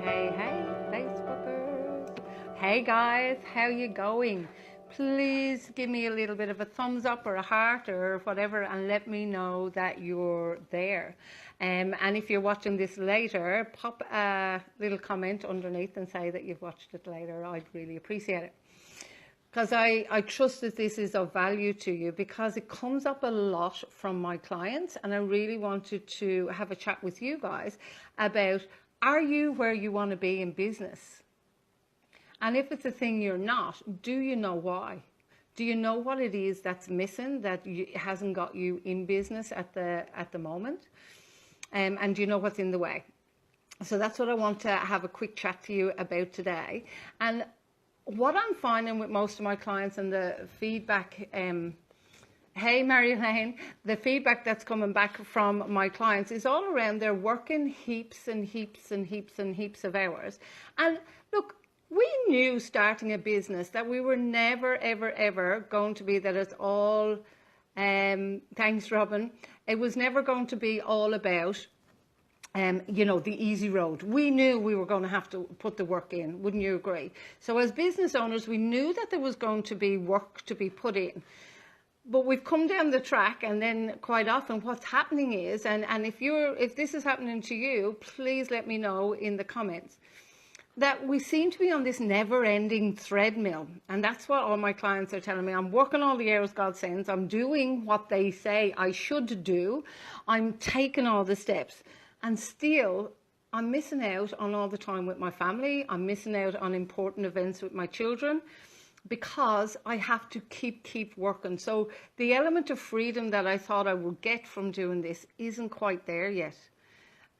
Hey, Facebookers. Hey guys, how you going? Please give me a little bit of a thumbs up or a heart or whatever and let me know that you're there. And if you're watching this later, pop a little comment underneath and say that you've watched it later. I'd really appreciate it. Because I trust that this is of value to you because it comes up a lot from my clients, and I really wanted to have a chat with you guys about, are you where you want to be in business? And if it's a thing you're not, do you know why? Do you know what it is that's missing, that hasn't got you in business at the moment? And do you know what's in the way? So that's what I want to have a quick chat to you about today. And what I'm finding with most of my clients and the feedback, hey Mary-Elaine, the feedback that's coming back from my clients is all around they're working heaps and heaps and heaps and heaps of hours. And look, we knew starting a business that we were never, ever, ever going to be that it's all, thanks Robin, it was never going to be all about the easy road. We knew we were going to have to put the work in, wouldn't you agree? So as business owners, we knew that there was going to be work to be put in. But we've come down the track, and then quite often what's happening is, and if this is happening to you, please let me know in the comments, that we seem to be on this never-ending treadmill. And that's what all my clients are telling me. I'm working all the hours God sends. I'm doing what they say I should do. I'm taking all the steps. And still, I'm missing out on all the time with my family. I'm missing out on important events with my children because I have to keep working. So the element of freedom that I thought I would get from doing this isn't quite there yet.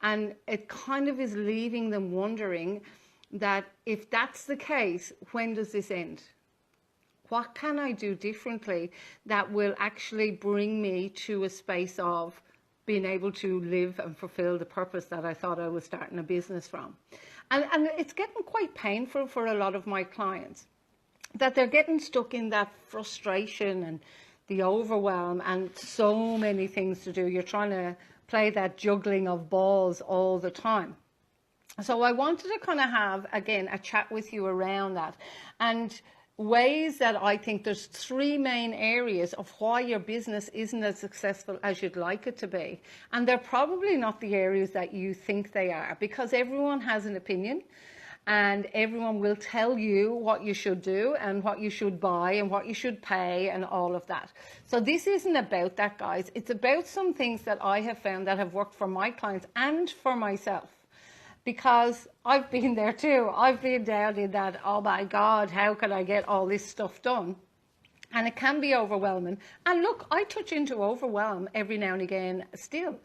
And it kind of is leaving them wondering that if that's the case, when does this end? What can I do differently that will actually bring me to a space of being able to live and fulfill the purpose that I thought I was starting a business from? And it's getting quite painful for a lot of my clients, that they're getting stuck in that frustration and the overwhelm and so many things to do. You're trying to play that juggling of balls all the time. So I wanted to kind of have, again, a chat with you around that, and ways that I think there's three main areas of why your business isn't as successful as you'd like it to be. And they're probably not the areas that you think they are, because everyone has an opinion and everyone will tell you what you should do and what you should buy and what you should pay and all of that. So this isn't about that, guys. It's about some things that I have found that have worked for my clients and for myself. Because I've been there too. I've been down in that, oh my God, how can I get all this stuff done? And it can be overwhelming. And look, I touch into overwhelm every now and again still.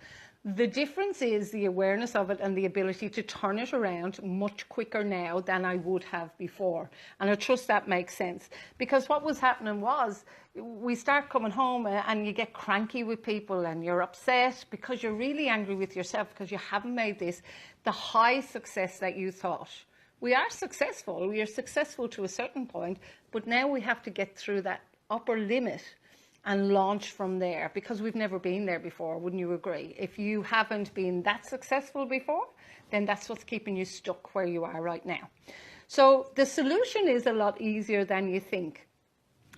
The difference is the awareness of it and the ability to turn it around much quicker now than I would have before. And I trust that makes sense. Because what was happening was, we start coming home and you get cranky with people and you're upset because you're really angry with yourself because you haven't made this the high success that you thought. We are successful. We are successful to a certain point, but now we have to get through that upper limit and launch from there, because we've never been there before, wouldn't you agree? If you haven't been that successful before, then that's what's keeping you stuck where you are right now. So the solution is a lot easier than you think.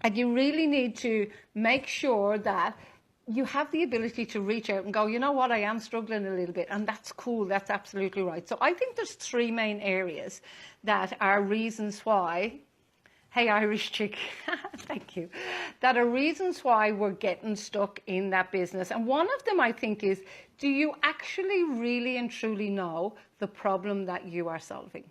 And you really need to make sure that you have the ability to reach out and go, you know what, I am struggling a little bit, and that's cool, that's absolutely right. So I think there's three main areas that are reasons why, hey Irish chick, thank you, that are reasons why we're getting stuck in that business. And one of them, I think, is, do you actually really and truly know the problem that you are solving?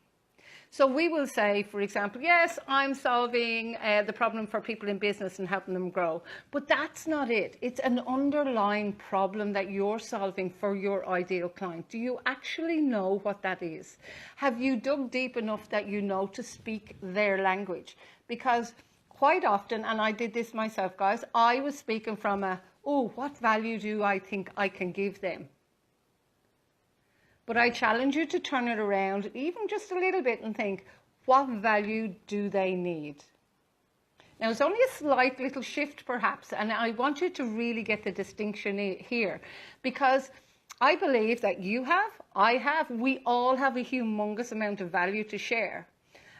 So we will say, for example, yes, I'm solving the problem for people in business and helping them grow. But that's not it. It's an underlying problem that you're solving for your ideal client. Do you actually know what that is? Have you dug deep enough that you know to speak their language? Because quite often, and I did this myself, guys, I was speaking from what value do I think I can give them? But I challenge you to turn it around even just a little bit and think, what value do they need? Now, it's only a slight little shift perhaps, and I want you to really get the distinction here, because I believe that you have, I have, we all have a humongous amount of value to share.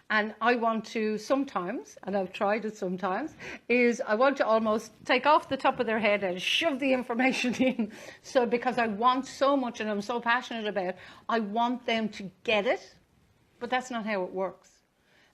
And I want to sometimes, and I've tried it sometimes, is I want to almost take off the top of their head and shove the information in. So because I want so much and I'm so passionate about it, I want them to get it. But that's not how it works.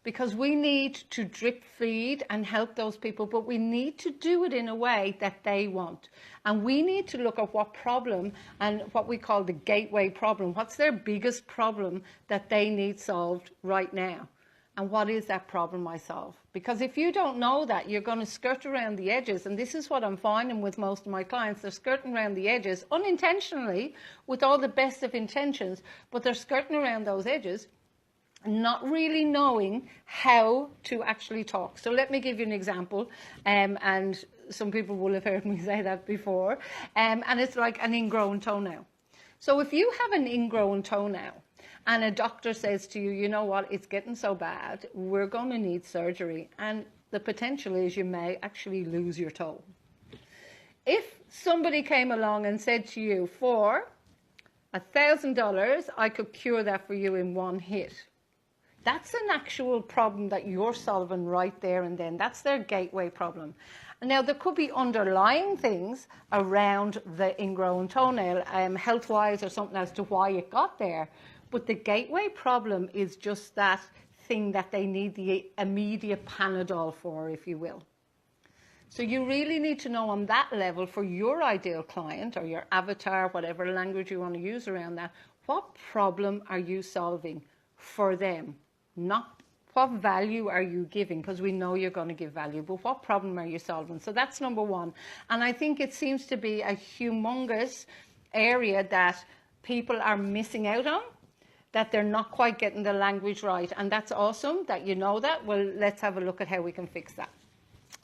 Because we need to drip feed and help those people, but we need to do it in a way that they want. And we need to look at what problem and what we call the gateway problem. What's their biggest problem that they need solved right now? And what is that problem I solve? Because if you don't know that, you're going to skirt around the edges. And this is what I'm finding with most of my clients. They're skirting around the edges unintentionally with all the best of intentions, but they're skirting around those edges, not really knowing how to actually talk. So let me give you an example. And some people will have heard me say that before. And it's like an ingrown toenail. So if you have an ingrown toenail, and a doctor says to you, you know what, it's getting so bad, we're going to need surgery. And the potential is you may actually lose your toe. If somebody came along and said to you, for $1,000, I could cure that for you in one hit. That's an actual problem that you're solving right there and then. That's their gateway problem. Now, there could be underlying things around the ingrown toenail, health-wise or something as to why it got there. But the gateway problem is just that thing that they need the immediate Panadol for, if you will. So you really need to know on that level for your ideal client or your avatar, whatever language you want to use around that, what problem are you solving for them? Not what value are you giving, because we know you're going to give value, but what problem are you solving? So that's number one. And I think it seems to be a humongous area that people are missing out on, that they're not quite getting the language right. And that's awesome that you know that. Well, let's have a look at how we can fix that.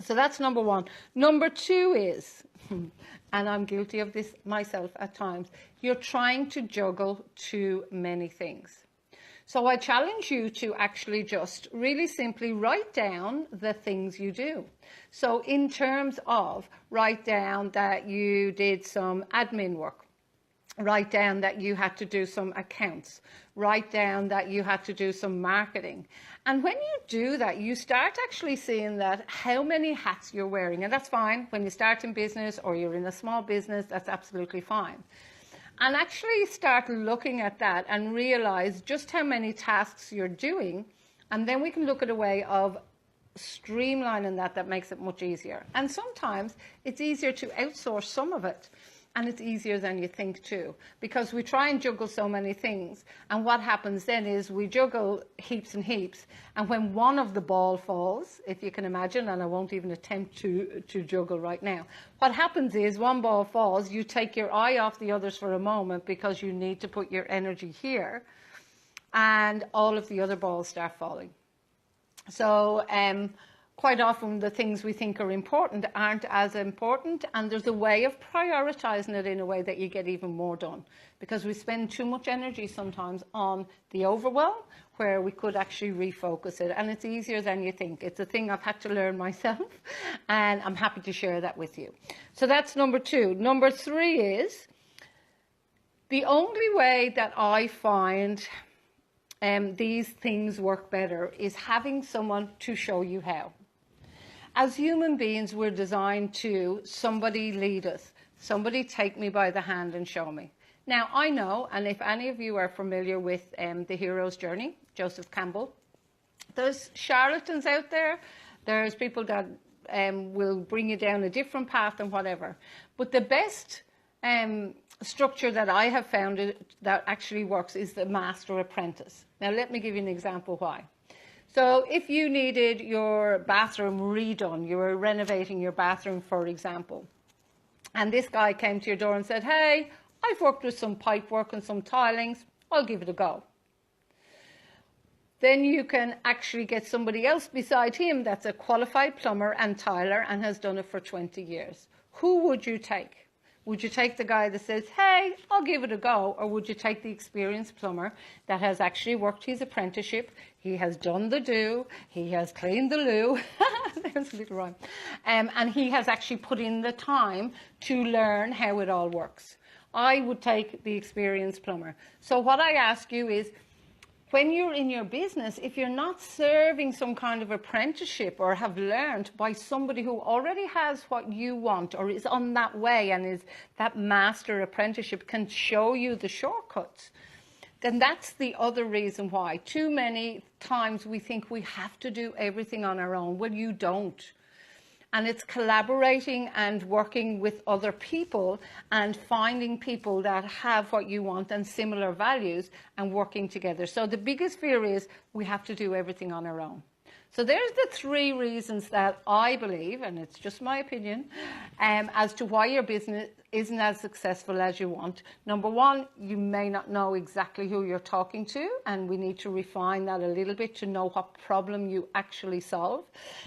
So that's number one. Number two is, and I'm guilty of this myself at times, you're trying to juggle too many things. So I challenge you to actually just really simply write down the things you do. So in terms of write down that you did some admin work. Write down that you had to do some accounts. Write down that you had to do some marketing. And when you do that, you start actually seeing that how many hats you're wearing. And that's fine. When you start in business or you're in a small business, that's absolutely fine. And actually start looking at that and realize just how many tasks you're doing. And then we can look at a way of streamlining that makes it much easier. And sometimes it's easier to outsource some of it. And it's easier than you think too, because we try and juggle so many things. And what happens then is we juggle heaps and heaps. And when one of the ball falls, if you can imagine, and I won't even attempt to juggle right now, what happens is one ball falls, you take your eye off the others for a moment because you need to put your energy here, and all of the other balls start falling. So, quite often the things we think are important aren't as important, and there's a way of prioritizing it in a way that you get even more done, because we spend too much energy sometimes on the overwhelm where we could actually refocus it, and it's easier than you think. It's a thing I've had to learn myself, and I'm happy to share that with you. So that's number two. Number three is the only way that I find these things work better is having someone to show you how. As human beings, we're designed to somebody lead us, somebody take me by the hand and show me. Now, I know, and if any of you are familiar with The Hero's Journey, Joseph Campbell, there's charlatans out there. There's people that will bring you down a different path and whatever. But the best structure that I have found that actually works is the master apprentice. Now, let me give you an example why. So if you needed your bathroom redone, you were renovating your bathroom, for example, and this guy came to your door and said, hey, I've worked with some pipe work and some tilings, I'll give it a go. Then you can actually get somebody else beside him that's a qualified plumber and tiler and has done it for 20 years. Who would you take? Would you take the guy that says, hey, I'll give it a go? Or would you take the experienced plumber that has actually worked his apprenticeship? He has done the do. He has cleaned the loo. There's a little rhyme. And he has actually put in the time to learn how it all works. I would take the experienced plumber. So what I ask you is, when you're in your business, if you're not serving some kind of apprenticeship or have learned by somebody who already has what you want or is on that way and is that master apprenticeship, can show you the shortcuts, then that's the other reason why. Too many times we think we have to do everything on our own. Well, you don't. And it's collaborating and working with other people and finding people that have what you want and similar values and working together. So the biggest fear is we have to do everything on our own. So there's the 3 reasons that I believe, and it's just my opinion, as to why your business isn't as successful as you want. Number 1, you may not know exactly who you're talking to, and we need to refine that a little bit to know what problem you actually solve.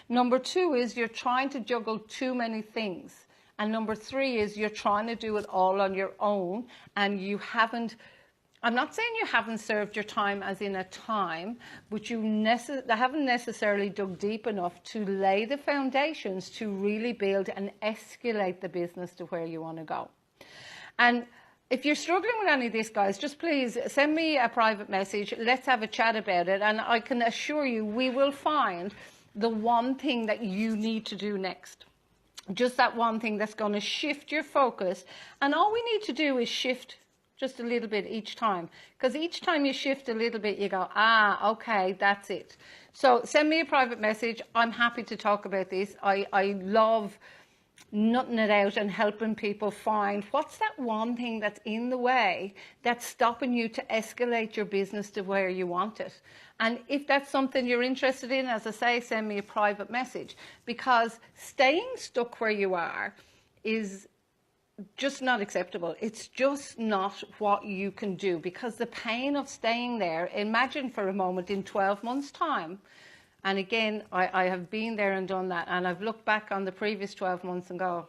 Number 2 is you're trying to juggle too many things. And number 3 is you're trying to do it all on your own, and you haven't, I'm not saying you haven't served your time as in a time, but you haven't necessarily dug deep enough to lay the foundations to really build and escalate the business to where you want to go. And if you're struggling with any of this, guys, just please send me a private message. Let's have a chat about it. And I can assure you, we will find the one thing that you need to do next. Just that one thing that's going to shift your focus. And all we need to do is shift just a little bit each time, because each time you shift a little bit, you go, okay, that's it. So send me a private message. I'm happy to talk about this. I love nutting it out and helping people find what's that one thing that's in the way that's stopping you to escalate your business to where you want it. And if that's something you're interested in, as I say, send me a private message, because staying stuck where you are is just not acceptable. It's just not what you can do, because the pain of staying there, imagine for a moment in 12 months time. And again, I have been there and done that, and I've looked back on the previous 12 months and go,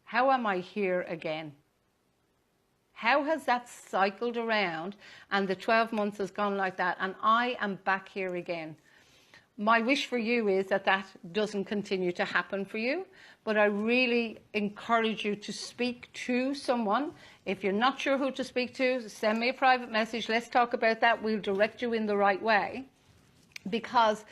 how am I here again? How has that cycled around and the 12 months has gone like that and I am back here again? My wish for you is that that doesn't continue to happen for you, but I really encourage you to speak to someone. If you're not sure who to speak to, send me a private message. Let's talk about that. We'll direct you in the right way, because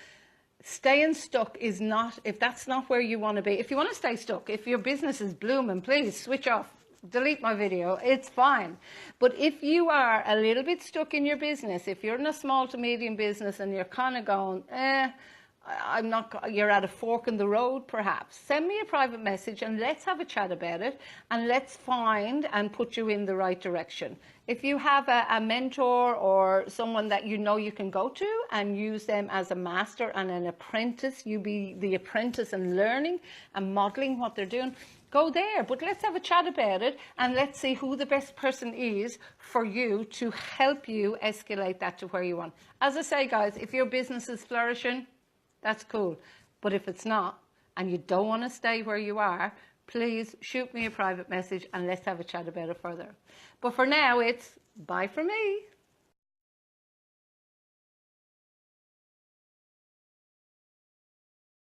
staying stuck is not, if that's not where you want to be, if you want to stay stuck, if your business is blooming, please switch off. Delete my video, it's fine. But if you are a little bit stuck in your business, if you're in a small to medium business and you're kind of going, I'm not, you're at a fork in the road perhaps, send me a private message and let's have a chat about it, and let's find and put you in the right direction. If you have a mentor or someone that you know you can go to and use them as a master and an apprentice, you be the apprentice and learning and modeling what they're doing, go there. But let's have a chat about it and let's see who the best person is for you to help you escalate that to where you want. As I say, guys, if your business is flourishing, that's cool. But if it's not, and you don't want to stay where you are, please shoot me a private message and let's have a chat about it further. But for now, it's bye from me.